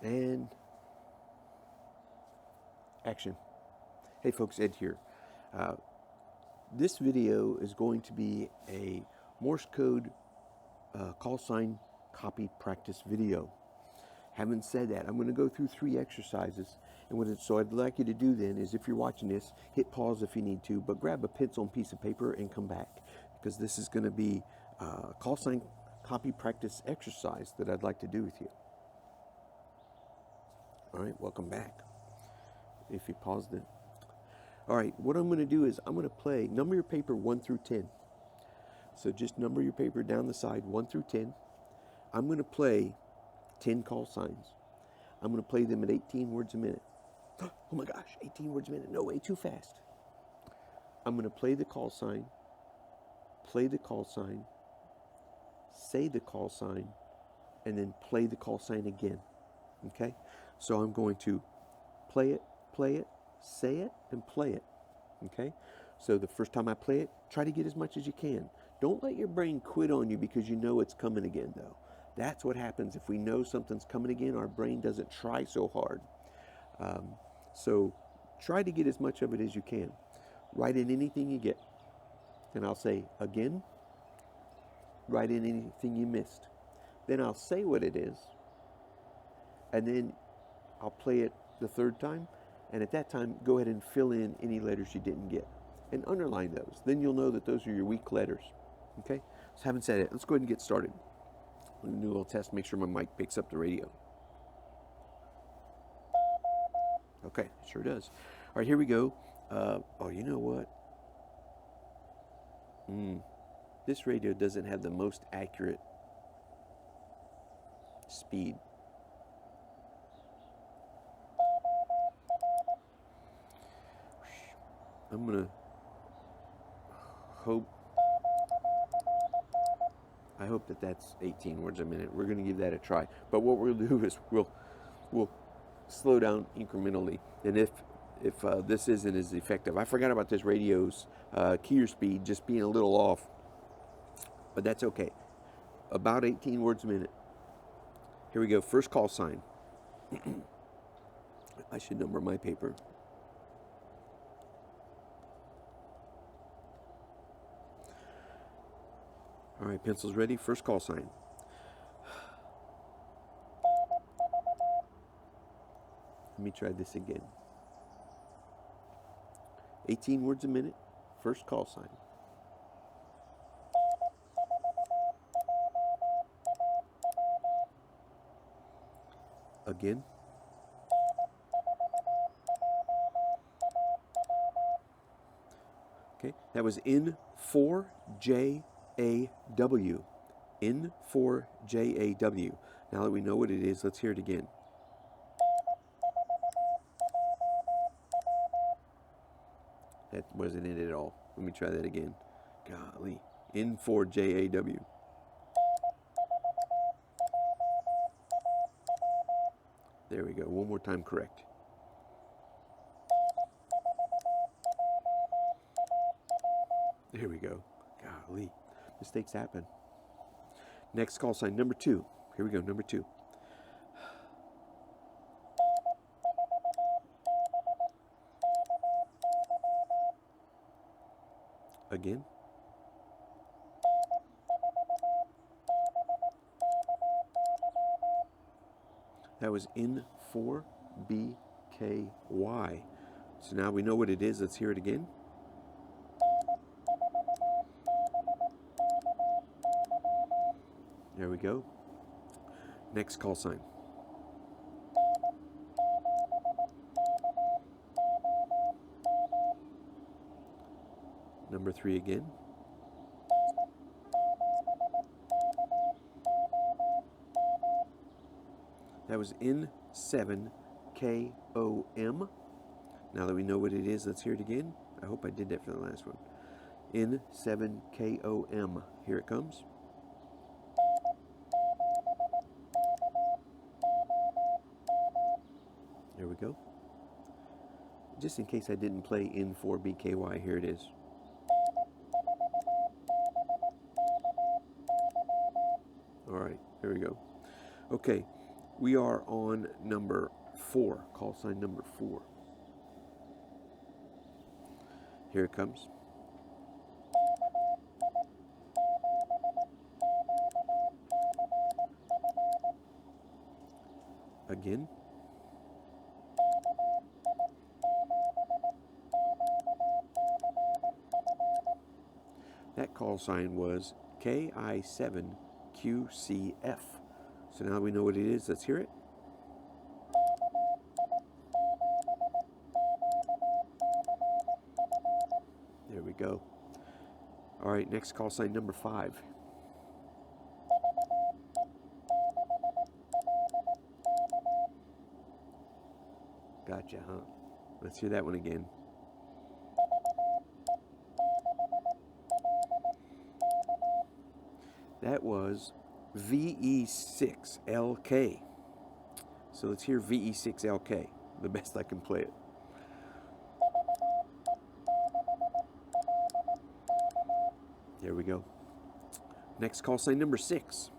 And action. Hey folks, Ed here. This video is going to be a Morse code call sign copy practice video. Having said that, I'm going to go through 3 exercises. And so I'd like you to do then is, if you're watching this, hit pause if you need to, but grab a pencil and piece of paper and come back, because this is going to be a call sign copy practice exercise that I'd like to do with you. All right, welcome back. If you paused it. All right, what I'm going to do is I'm going to play, number your paper 1 through 10. So just number your paper down the side 1 through 10. I'm going to play 10 call signs. I'm going to play them at 18 words a minute. Oh my gosh, 18 words a minute. No way, too fast. I'm going to play the call sign, say the call sign, and then play the call sign again. Okay? So I'm going to play it, say it, and play it. Okay? So the first time I play it, try to get as much as you can. Don't let your brain quit on you because you know it's coming again, though. That's what happens. If we know something's coming again, our brain doesn't try so hard. So try to get as much of it as you can. Write in anything you get. And I'll say again. Write in anything you missed. Then I'll say what it is. And then I'll play it the 3rd time. And at that time, go ahead and fill in any letters you didn't get. And underline those. Then you'll know that those are your weak letters. Okay? So having said it, let's go ahead and get started. I'm going to do a little test, make sure my mic picks up the radio. Okay, it sure does. All right, here we go. Oh, you know what? This radio doesn't have the most accurate speed. I'm going to I hope that that's 18 words a minute. We're going to give that a try. But what we'll do is we'll slow down incrementally. And if this isn't as effective, I forgot about this radio's keyer speed just being a little off, but that's okay. About 18 words a minute. Here we go. First call sign. I should number my paper. All right, pencils ready. First call sign. Let me try this again. 18 words a minute. First call sign. Again. Okay, that was N4JAW. N4JAW. Now that we know what it is, let's hear it again. That wasn't it at all. Let me try that again. Golly. N4JAW. There we go. One more time correct. There we go. Golly. Mistakes happen. Next call sign, number 2. Here we go, number 2. Again. That was N4BKY. So now we know what it is. Let's hear it again. There we go. Next call sign. Number 3 again. That was N7KOM. Now that we know what it is, let's hear it again. I hope I did that for the last one. N7KOM. Here it comes. There we go. Just in case I didn't play N4BKY, here it is. All right, there we go. Okay, We are on number 4, call sign number 4. Here it comes. Again. That call sign was KI7QCF. So now we know what it is. Let's hear it. There we go. All right, next call sign number 5. Gotcha, huh? Let's hear that one again. That was VE6LK. So let's hear VE6LK, the best I can play it. There we go. Next call sign number 6.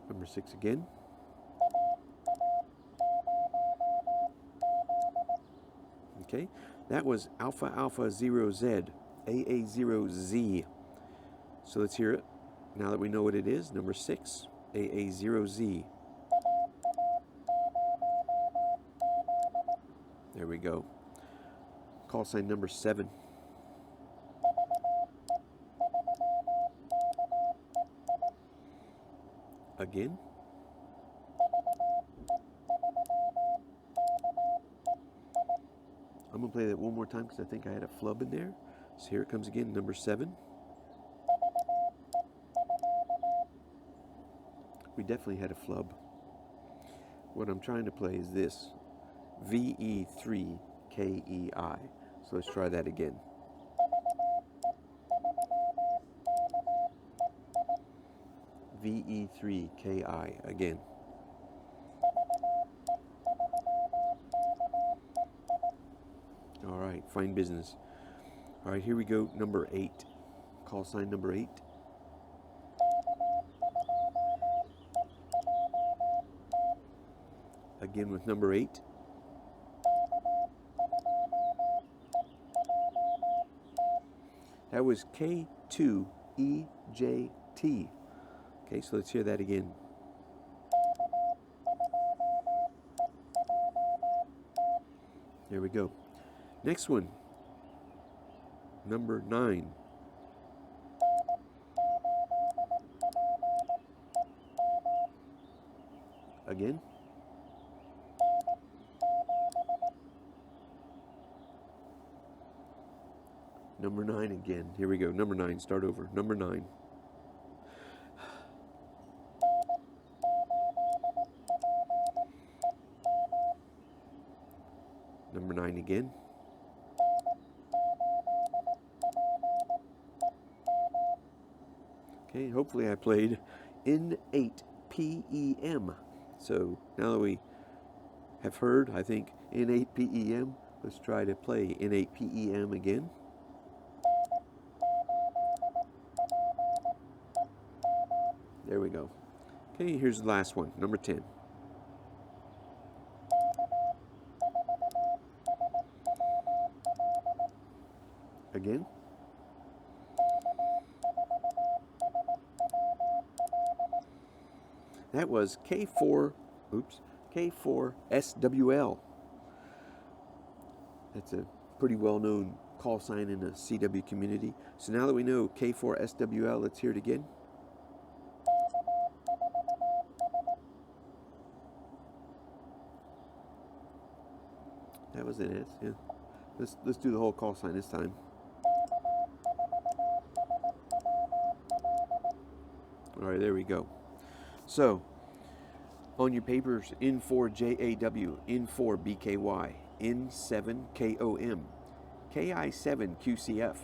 Number 6 again. Okay, that was Alpha Alpha 0Z, AA0Z. So let's hear it. Now that we know what it is, number 6, AA0Z. There we go. Call sign number 7. Again. I'm going to play that one more time because I think I had a flub in there. So here it comes again, number 7. We definitely had a flub. What I'm trying to play is this, VE3KEI. So let's try that again. VE3KI again. All right, fine business. All right, here we go, number 8. Call sign number 8. Again with number 8. That was K2EJT. Okay, so let's hear that again. There we go. Next one, number 9. Again. Number 9 again. Here we go. Number 9. Start over. Number 9. Number 9 again. Okay, hopefully I played N8PEM. So now that we have heard, I think, N8PEM, let's try to play N8PEM again. There we go. Okay, here's the last one, number 10. Again. That was K4SWL. That's a pretty well-known call sign in the CW community. So now that we know K4SWL, let's hear it again. That was an S, yeah. Let's do the whole call sign this time. All right, there we go. So, on your papers, N4JAW, N4BKY, N7KOM, KI7QCF,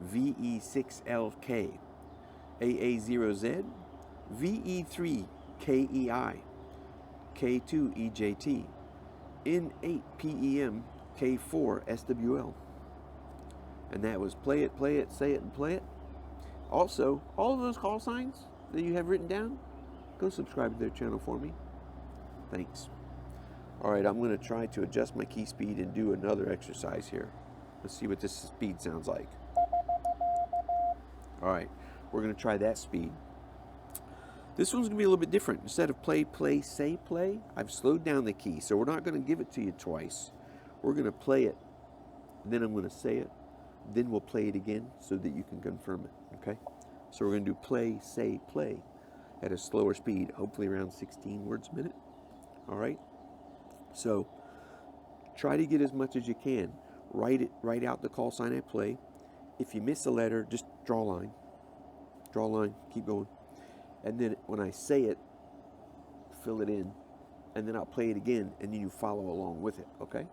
VE6LK, AA0Z, VE3KEI, K2EJT, N8PEM K4SWL. And that was play it, say it, and play it. Also, all of those call signs that you have written down, go subscribe to their channel for me. Thanks. All right, I'm going to try to adjust my key speed and do another exercise here. Let's see what this speed sounds like. All right, we're going to try that speed. This one's going to be a little bit different. Instead of play, play, say, play, I've slowed down the key. So we're not going to give it to you twice. We're going to play it, then I'm going to say it, then we'll play it again so that you can confirm it, okay? So we're going to do play, say, play at a slower speed, hopefully around 16 words a minute. All right? So try to get as much as you can. Write out the call sign at play. If you miss a letter, just draw a line. Draw a line, keep going. And then when I say it, fill it in, and then I'll play it again, and then you follow along with it, okay?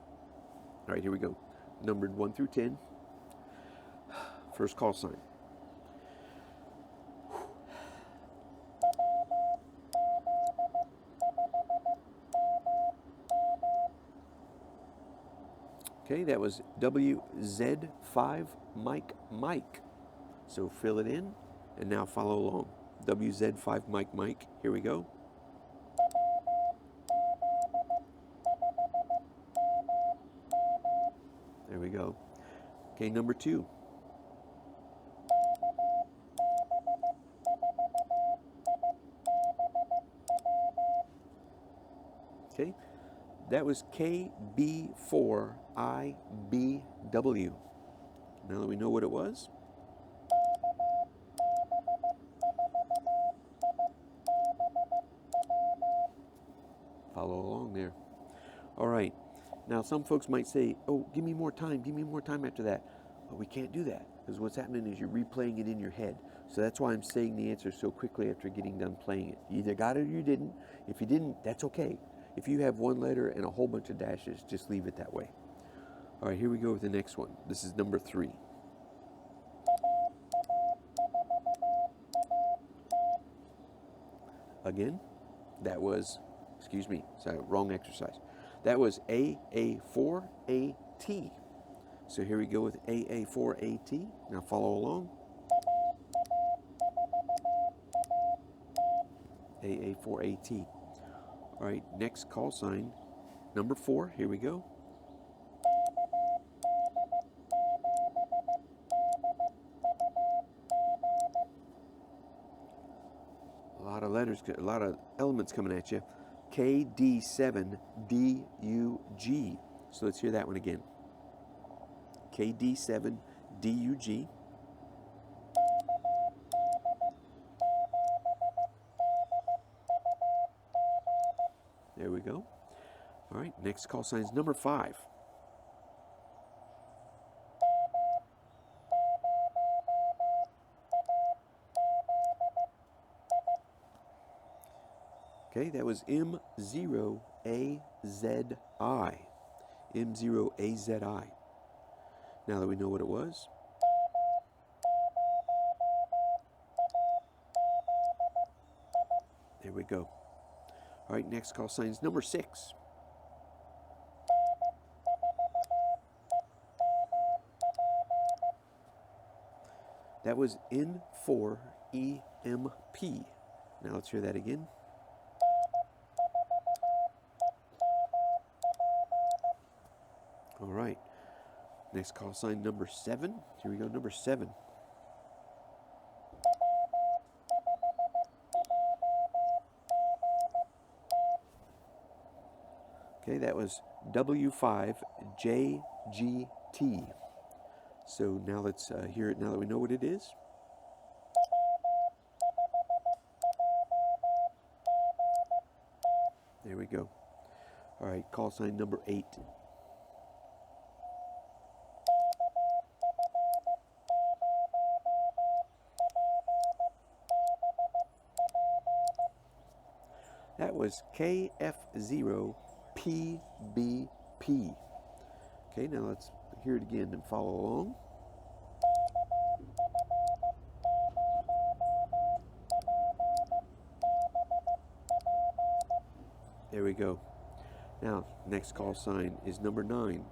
All right, here we go. Numbered 1 through 10. First call sign. Okay, that was WZ5 Mike. So fill it in, and now follow along. WZ5 Mike. Here we go. There we go. Okay, number 2. Okay, that was KB4IBW. Now that we know what it was, follow along there. All right, now some folks might say, oh, give me more time after that. But we can't do that, because what's happening is you're replaying it in your head. So that's why I'm saying the answer so quickly after getting done playing it. You either got it or you didn't. If you didn't, that's okay. If you have one letter and a whole bunch of dashes, just leave it that way. All right, here we go with the next one. This is number 3. Again, that was, excuse me, sorry, wrong exercise. That was AA4AT. So here we go with AA4AT. Now follow along. AA4AT. All right, next call sign, number 4. Here we go. A lot of letters, a lot of elements coming at you. KD7DUG. So let's hear that one again. KD7DUG. There we go. All right, next call sign is number 5. Okay, that was M0AZI. M0AZI. Now that we know what it was, there we go. All right, next call sign is number 6. That was N4EMP. Now let's hear that again. All right, next call sign number 7. Here we go, number 7. Okay, that was W5JGT. So now let's hear it now that we know what it is. There we go. All right, call sign number 8. That was KF0PBP. Okay, now let's hear it again and follow along. There we go. Now, next call sign is number 9.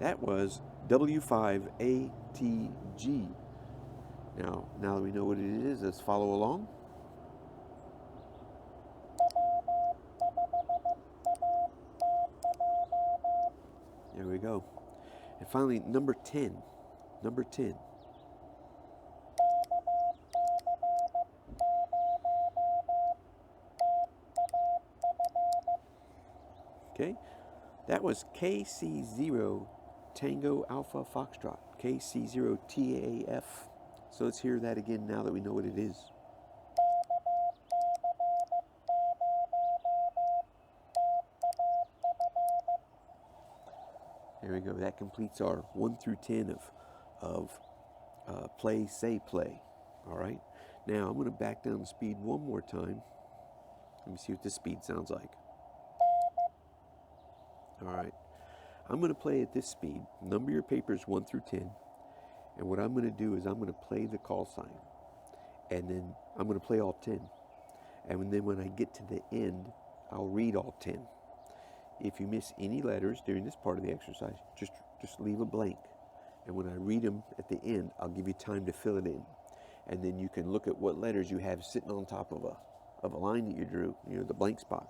That was W5ATG. Now that we know what it is, let's follow along. There we go. And finally, number 10. Number 10. Okay, that was KC0 Tango Alpha Foxtrot, KC0 TAF. So let's hear that again now that we know what it is. There we go. That completes our 1 through 10 of play, say, play. All right. Now I'm going to back down the speed one more time. Let me see what this speed sounds like. All right. I'm going to play at this speed. Number your papers 1 through 10. And what I'm going to do is I'm going to play the call sign. And then I'm going to play all 10. And then when I get to the end, I'll read all 10. If you miss any letters during this part of the exercise, just leave a blank. And when I read them at the end, I'll give you time to fill it in. And then you can look at what letters you have sitting on top of a line that you drew, the blank spot.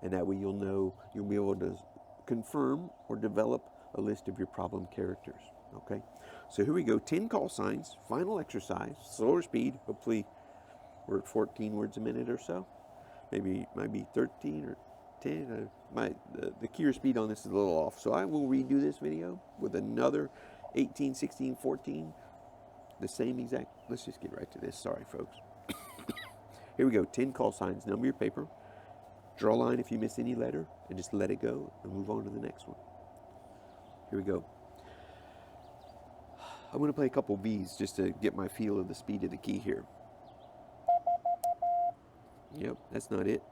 And that way you'll know, you'll be able to confirm or develop a list of your problem characters, okay? So here we go, 10 call signs, final exercise, slower speed. Hopefully we're at 14 words a minute or so. Maybe might be 13 or 10. The keyer speed on this is a little off. So I will redo this video with another 18, 16, 14, the same exact. Let's just get right to this. Sorry, folks. Here we go, 10 call signs. Number your paper. Draw a line if you miss any letter, and just let it go and move on to the next one. Here we go. I'm going to play a couple B's just to get my feel of the speed of the key here. Yep, that's not it.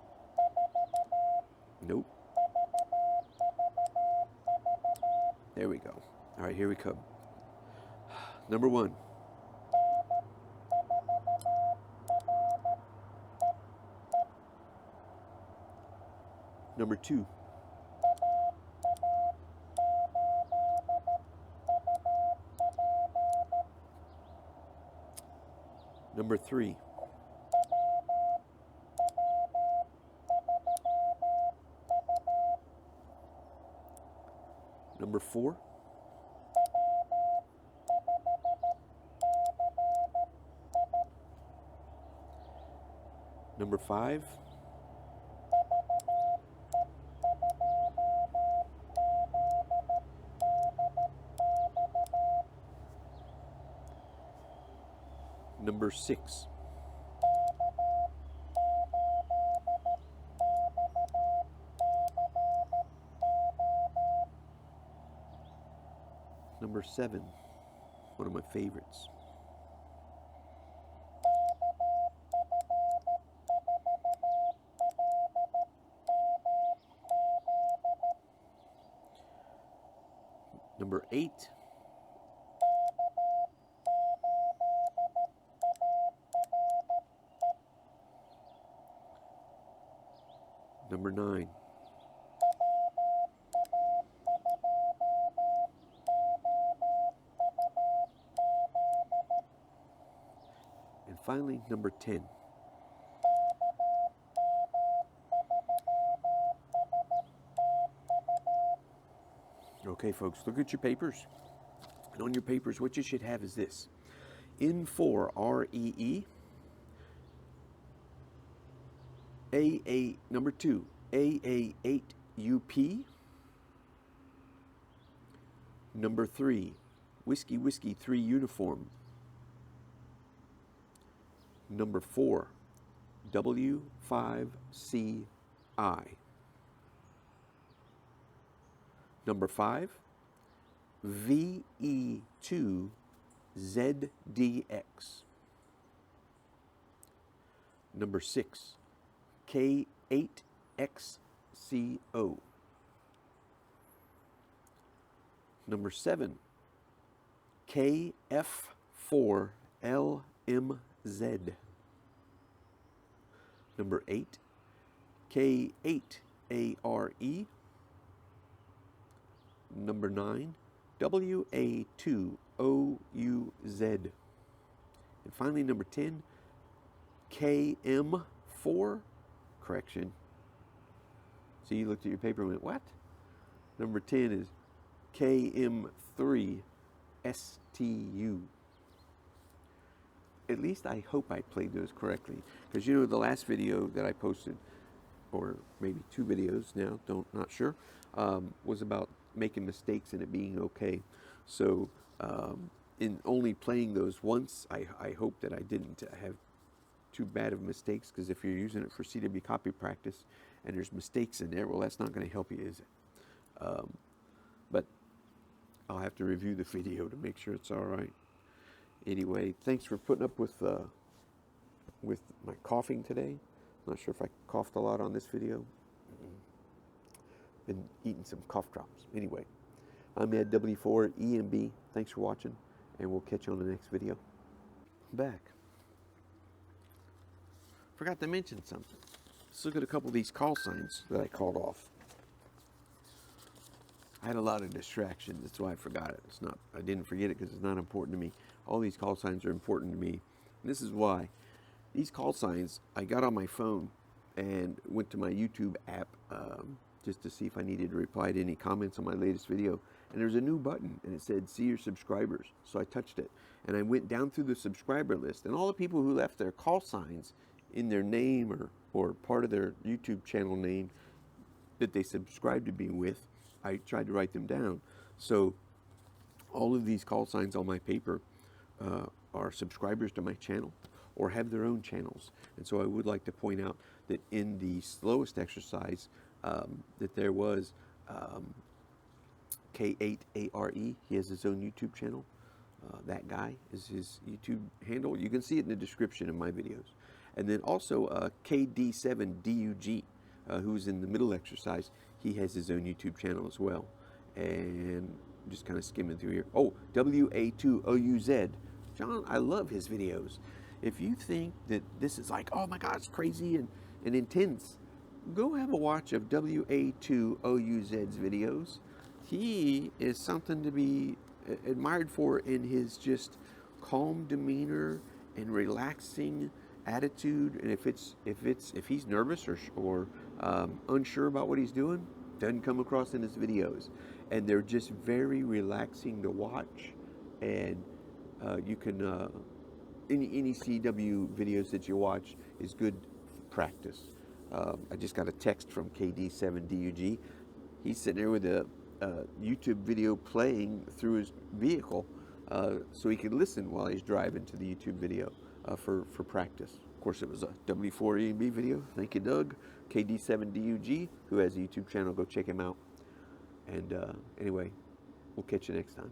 Nope. There we go. All right, here we come. Number 1. Number 2. Number 3. Number 4. Number 5. Number 6. Number 7, one of my favorites. Number 8. Number 9. And finally, number 10. Okay, folks, look at your papers. And on your papers, what you should have is this. N4REE. Number 2, AA8UP. Number 3, Whiskey 3 uniform. Number 4, W5CI. Number 5, VE6LK. Number 6, K8XCO. Number 7, KF4LMZ. Number 8, K8ARE. Number 9, W4ARB. And finally, number 10, KM4, correction. So you looked at your paper and went, what? Number 10 is KM3STU. At least I hope I played those correctly. Because you know the last video that I posted, or maybe 2 videos now, not sure, was about making mistakes and it being okay. So in only playing those once, I hope that I didn't have too bad of mistakes, because if you're using it for CW copy practice and there's mistakes in there, well, that's not going to help you, is it? But I'll have to review the video to make sure it's all right. Anyway, thanks for putting up with my coughing today. Not sure if I coughed a lot on this video. Been eating some cough drops. Anyway, I'm at W4EMB. Thanks for watching, and we'll catch you on the next video. I'm back. Forgot to mention something. Let's look at a couple of these call signs that I called off. I had a lot of distractions. That's why I forgot it. I didn't forget it because it's not important to me. All these call signs are important to me. And this is why. These call signs, I got on my phone and went to my YouTube app just to see if I needed to reply to any comments on my latest video. And there's a new button and it said, see your subscribers. So I touched it. And I went down through the subscriber list. And all the people who left their call signs in their name or part of their YouTube channel name that they subscribed to me with, I tried to write them down. So all of these call signs on my paper are subscribers to my channel or have their own channels. And so I would like to point out that in the slowest exercise that there was K8ARE, he has his own YouTube channel. That guy is his YouTube handle. You can see it in the description of my videos. And then also KD7DUG, who's in the middle exercise, he has his own YouTube channel as well. And I'm just kind of skimming through here. Oh, WA2OUZ. John, I love his videos. If you think that this is like, oh my God, it's crazy and intense, go have a watch of WA2OUZ's videos. He is something to be admired for in his just calm demeanor and relaxing attitude. And if he's nervous or unsure about what he's doing, doesn't come across in his videos. And they're just very relaxing to watch. And you can any CW videos that you watch is good practice. I just got a text from KD7DUG. He's sitting there with a YouTube video playing through his vehicle so he can listen while he's driving to the YouTube video for practice. Of course, it was a W4ARB video. Thank you, Doug. KD7DUG, who has a YouTube channel. Go check him out. And anyway, we'll catch you next time.